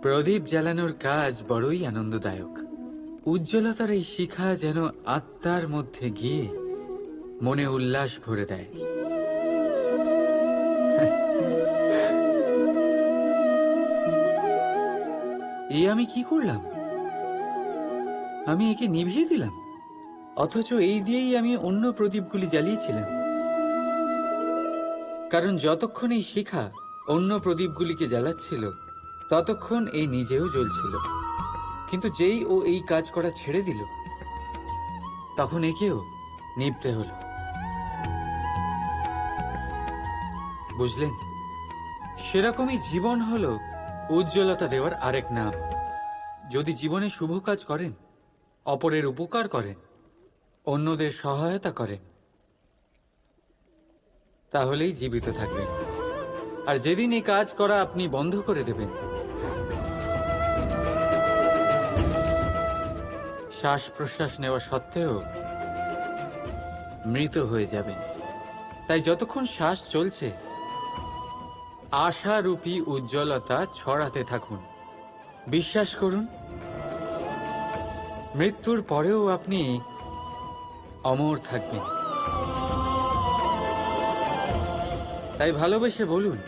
প্রদীপ জ্বালানোর কাজ বড়ই আনন্দদায়ক। উজ্জ্বলতার এই শিখা যেন আত্মার মধ্যে গিয়ে মনে উল্লাস ভরে দেয়। এ আমি কি করলাম? আমি একে নিভিয়ে দিলাম, অথচ এই দিয়েই আমি অন্য প্রদীপগুলি জ্বালিয়েছিলাম। কারণ যতক্ষণ এই শিখা অন্য প্রদীপগুলিকে জ্বালাচ্ছিল ততক্ষণ এই নিজেও জ্বলছিল, কিন্তু যেই ও এই কাজ করা ছেড়ে দিল তখন একেও নিভতে হলো। বুঝলেন? সেরকমই জীবন হলো উজ্জ্বলতা দেওয়ার আরেক নাম। যদি জীবনে শুভ কাজ করেন, অপরের উপকার করেন, অন্যদের সহায়তা করেন, তাহলেই জীবিত থাকবেন। আর যেদিন এই কাজ করা আপনি বন্ধ করে দেবেন, শ্বাস প্রশ্বাস নেওয়া সত্ত্বেও মৃত হয়ে যাবেন। তাই যতক্ষণ শ্বাস চলছে আশারূপী উজ্জ্বলতা ছড়াতে থাকুন। বিশ্বাস করুন, মৃত্যুর পরেও আপনি অমর থাকবেন। তাই ভালোবেসে বলুন,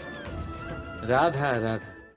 রাধা রাধা।